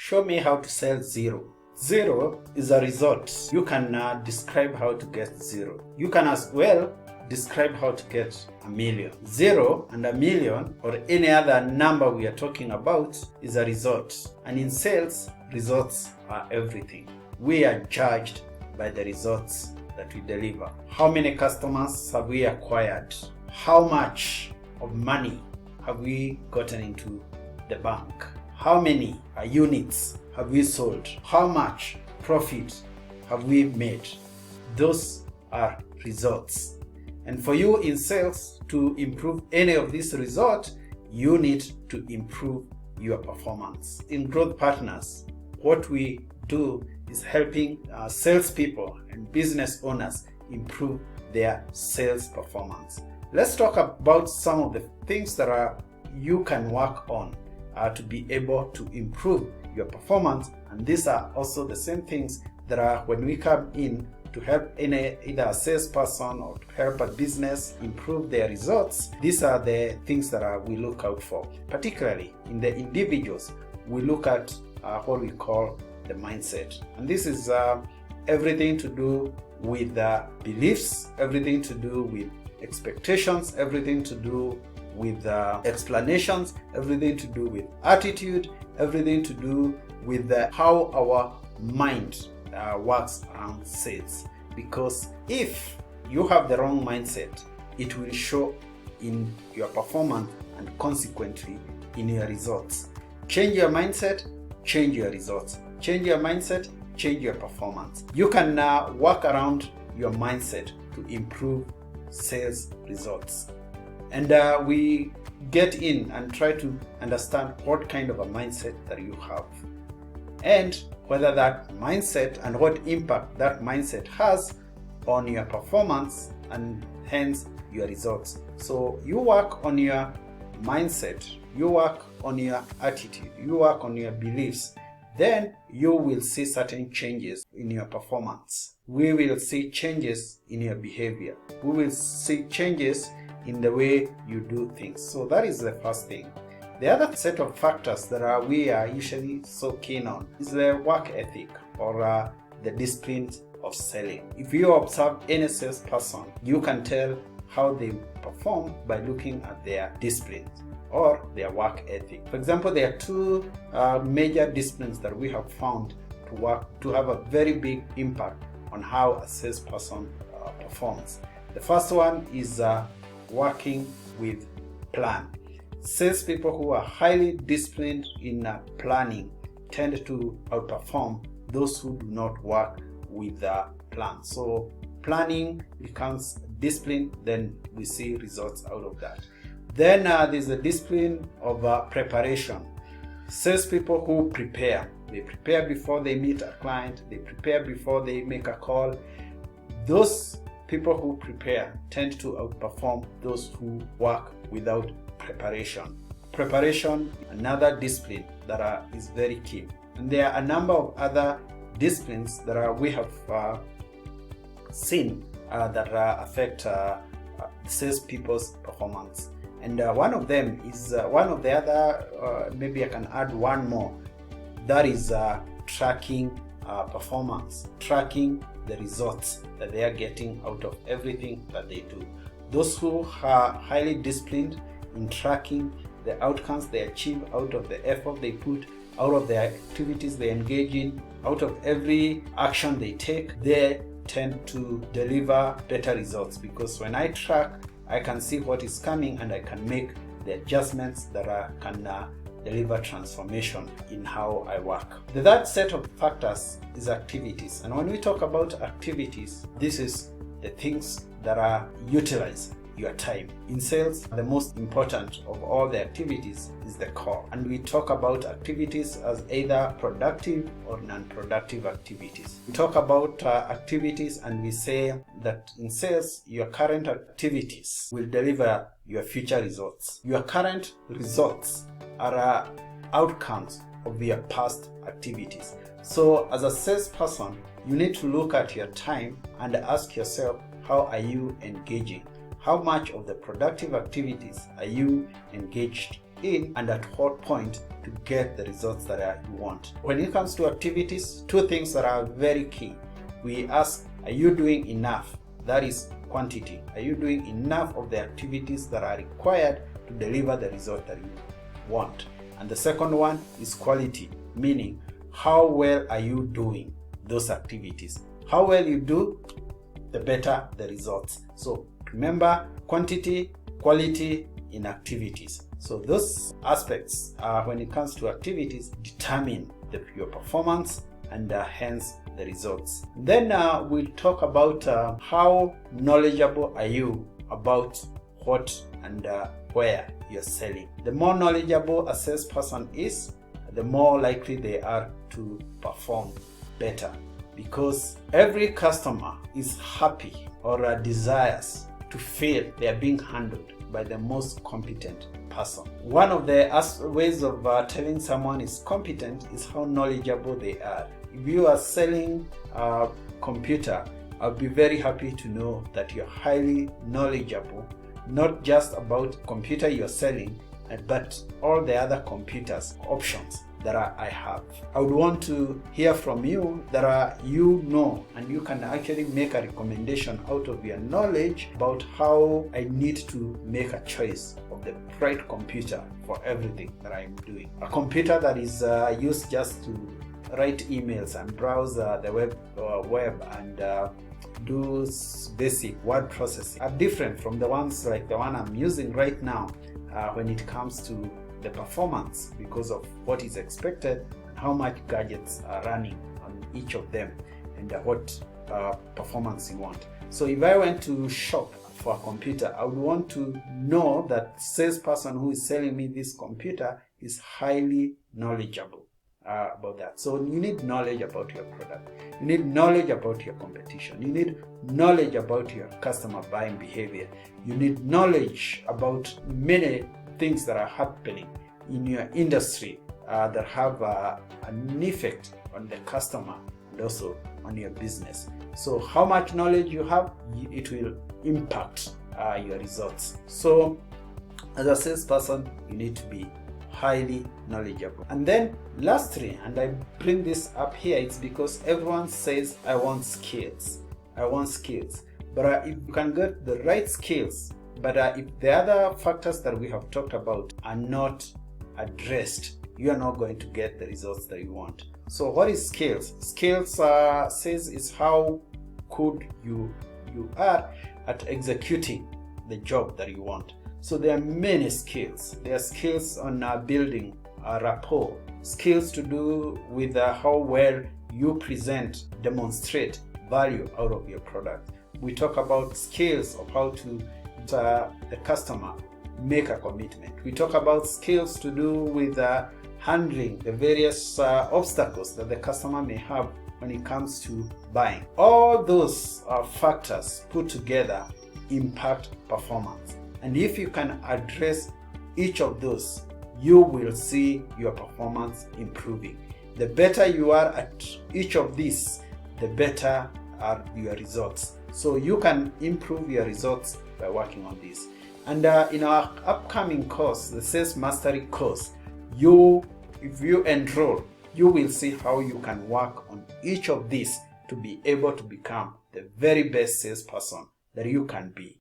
Show me how to sell zero. Zero is a result. You can describe how to get zero. You can as well describe how to get a million. Zero and a million, or any other number we are talking about, is a result. And in sales, results are everything. We are judged by the results that we deliver. How many customers have we acquired? How much of money have we gotten into the bank? How many units have we sold? How much profit have we made? Those are results. And for you in sales to improve any of these results, you need to improve your performance. In Growth Partners, what we do is helping salespeople and business owners improve their sales performance. Let's talk about some of the things that you can work on to be able to improve your performance. And these are also the same things that are when we come in to help either a salesperson or to help a business improve their results. These are the things that we look out for. Particularly in the individuals, we look at what we call the mindset. And this is everything to do with beliefs, everything to do with expectations, everything to do with explanations, everything to do with attitude, everything to do with how our mind works around sales. Because if you have the wrong mindset, it will show in your performance and consequently in your results. Change your mindset, change your results. Change your mindset, change your performance. You can work around your mindset to improve sales results. And we get in and try to understand what kind of a mindset that you have, and whether that mindset and what impact that mindset has on your performance and hence your results. So you work on your mindset, you work on your attitude, you work on your beliefs, then you will see certain changes in your performance. We will see changes in your behavior. We will see changes in the way you do things. So that is the first thing. The other set of factors that we are usually so keen on is the work ethic or the discipline of selling. If you observe any salesperson, you can tell how they perform by looking at their discipline or their work ethic. For example, there are two major disciplines that we have found to have a very big impact on how a salesperson performs. The first one is working with plan. Salespeople who are highly disciplined in planning tend to outperform those who do not work with the plan. So planning becomes discipline, then we see results out of that. Then there's a discipline of preparation. Salespeople who prepare. They prepare before they meet a client. They prepare before they make a call. Those people who prepare tend to outperform those who work without preparation. Preparation, another discipline that is very key. And there are a number of other disciplines that we have seen that affect salespeople's performance. And one of them is one of the other, maybe I can add one more, that is tracking performance, tracking the results that they are getting out of everything that they do. Those who are highly disciplined in tracking the outcomes they achieve out of the effort they put, out of the activities they engage in, out of every action they take, they tend to deliver better results, because when I track, I can see what is coming and I can make the adjustments that can deliver transformation in how I work. The third set of factors is activities. And when we talk about activities, this is the things that utilize your time. In sales, the most important of all the activities is the core. And we talk about activities as either productive or non-productive activities. We talk about activities and we say that in sales, your current activities will deliver your future results. Your current results are outcomes of your past activities. So as a salesperson, you need to look at your time and ask yourself, how are you engaging? How much of the productive activities are you engaged in and at what point to get the results that you want. When it comes to activities, two things that are very key. We ask, are you doing enough? That is quantity. Are you doing enough of the activities that are required to deliver the result that you want? And the second one is quality, meaning how well are you doing those activities? How well you do, the better the results. So remember, quantity, quality in activities. So those aspects, when it comes to activities, determine your performance and hence the results. Then we'll talk about how knowledgeable are you about what and where you're selling. The more knowledgeable a salesperson is, the more likely they are to perform better, because every customer is happy or desires to feel they are being handled by the most competent person. One of the ways of telling someone is competent is how knowledgeable they are. If you are selling a computer, I'll be very happy to know that you're highly knowledgeable, not just about computer you're selling, but all the other computers options that I have. I would want to hear from you that you know, and you can actually make a recommendation out of your knowledge about how I need to make a choice of the right computer for everything that I'm doing. A computer that is used just to write emails and browse the web and do basic word processing are different from the ones like the one I'm using right now when it comes to the performance, because of what is expected and how much gadgets are running on each of them and what performance you want. So if I went to shop for a computer, I would want to know that salesperson who is selling me this computer is highly knowledgeable about that. So you need knowledge about your product. You need knowledge about your competition. You need knowledge about your customer buying behavior. You need knowledge about many things that are happening in your industry that have an effect on the customer and also on your business. So how much knowledge you have, it will impact your results. So as a salesperson, you need to be highly knowledgeable. And then lastly, and I bring this up here, it's because everyone says, I want skills. I want skills. But if you can get the right skills, but if the other factors that we have talked about are not addressed, you are not going to get the results that you want. So what is skills? Skills says is how good you are at executing the job that you want. So there are many skills. There are skills on building a rapport, skills to do with how well you present, demonstrate value out of your product. We talk about skills of how to the customer make a commitment. We talk about skills to do with handling the various obstacles that the customer may have when it comes to buying. All those factors put together impact performance. And if you can address each of those, you will see your performance improving. The better you are at each of these, the better are your results. So you can improve your results by working on this. And in our upcoming course, the Sales Mastery course, if you enroll, you will see how you can work on each of these to be able to become the very best salesperson that you can be.